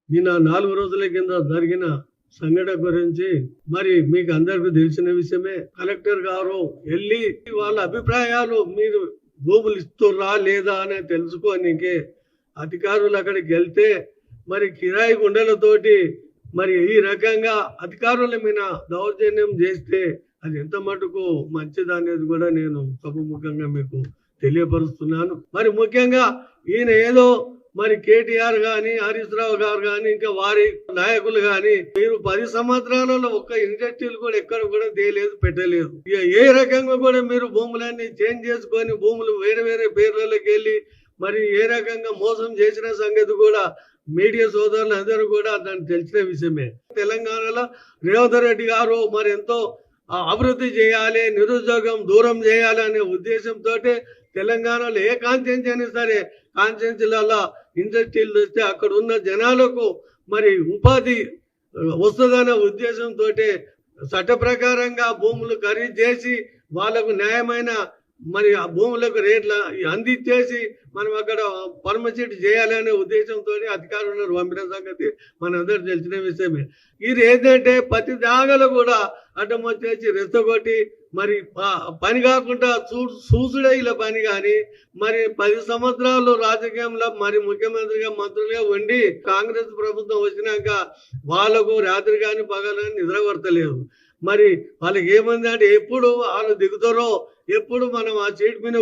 నిన్న 4 రోజుల కింద జరిగిన సంఘటన గురించి మరి మీకు అందరికీ తెలిసిన విషయమే. కలెక్టర్ గారు వెళ్ళి వాళ్ళ అభిప్రాయాలు మీరు భూములు ఇస్తుర్రా లేదా అని తెలుసుకోనికి అధికారులు అక్కడికి వెళ్తే మరి కిరాయి గుండెలతోటి మరి ఈ రకంగా అధికారుల మీద దౌర్జన్యం చేస్తే అది ఎంత మటుకు మంచిది అనేది కూడా నేను సభముఖంగా మీకు తెలియపరుస్తున్నాను. మరి ముఖ్యంగా ఈయన ఏదో మరి కేటీఆర్ గాని హరీష్ రావు గారు గాని ఇంకా వారి నాయకులు గాని మీరు 10 సంవత్సరాలలో ఒక్క ఇండస్ట్రీలు కూడా ఎక్కడ కూడా తేలేదు పెట్టలేదు. ఇక ఏ రకంగా కూడా మీరు భూములన్నీ చేంజ్ చేసుకొని భూములు వేరే వేరే పేర్లలోకి వెళ్ళి మరి ఏ రకంగా మోసం చేసిన సంగతి కూడా మీడియా సోదరులు అందరూ కూడా దాన్ని తెలిసిన విషయమే. తెలంగాణలో రేవంత్ రెడ్డి గారు మరి ఎంతో అభివృద్ధి చేయాలి, నిరుద్యోగం దూరం చేయాలి అనే ఉద్దేశంతో తెలంగాణలో ఏ కాన్స్టిట్యూన్సీ అయినా సరే కాన్స్టిట్యూన్సీలలో ఇండస్ట్రీలు తెస్తే అక్కడ ఉన్న జనాలకు మరి ఉపాధి వస్తుందనే ఉద్దేశంతో చట్ట ప్రకారంగా భూములు ఖరీదు చేసి వాళ్ళకు న్యాయమైన మరి ఆ భూములకు రేట్ల అందించేసి మనం అక్కడ పర్మనెంట్ చేయాలనే ఉద్దేశంతో అధికారులను పంపిన సంగతి మనందరూ తెలిసిన విషయమే. ఇది ఏంటంటే ప్రతి జాగాలో కూడా అడ్డం వచ్చేసి రెచ్చగొట్టి మరి పని కాకుండా చూసుడే ఇలా పని కానీ మరి 10 సంవత్సరాలు రాజకీయంలో మరి ముఖ్యమంత్రిగా మంత్రులుగా ఉండి కాంగ్రెస్ ప్రభుత్వం వచ్చినాక వాళ్ళకు రాత్రి కానీ పగలు కానీ నిద్ర పడతలేదు. మరి వాళ్ళకి ఏమంది అంటే ఎప్పుడు వాళ్ళు దిగుతారో ఎప్పుడు మనం ఆ సీట్ మీద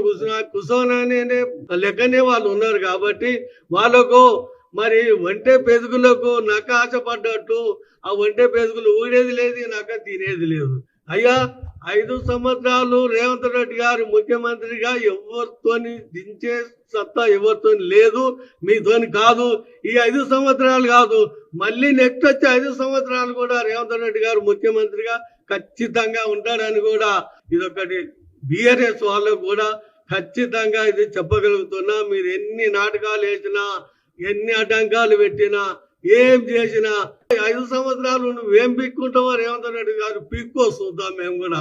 కూర్చోననే లెక్కనే వాళ్ళు ఉన్నారు. కాబట్టి వాళ్ళకు మరి ఒంటె పెదుగులకు నక్క ఆశపడ్డట్టు ఆ ఒంటె పెదుగులు ఊడేది లేదు, నక్క తినేది లేదు. అయ్యా 5 సంవత్సరాలు రేవంత్ రెడ్డి గారు ముఖ్యమంత్రిగా ఎవరితోని దించే సత్తా ఎవరితోని లేదు, మీతోని కాదు. ఈ 5 సంవత్సరాలు కాదు, మళ్ళీ నెక్స్ట్ వచ్చే 5 సంవత్సరాలు కూడా రేవంత్ రెడ్డి గారు ముఖ్యమంత్రిగా ఖచ్చితంగా ఉంటాడని కూడా ఇదొకటి బీఆర్ఎస్ వాళ్ళకు కూడా ఖచ్చితంగా ఇది చెప్పగలుగుతున్నా. మీరు ఎన్ని నాటకాలు వేసినా ఎన్ని ఆటంకాలు పెట్టినా ఏం చేసినా 5 సంవత్సరాలు నువ్వేం పిక్కుంటావో రేవంత్ రెడ్డి గారు పిక్కో చూద్దాం మేము కూడా.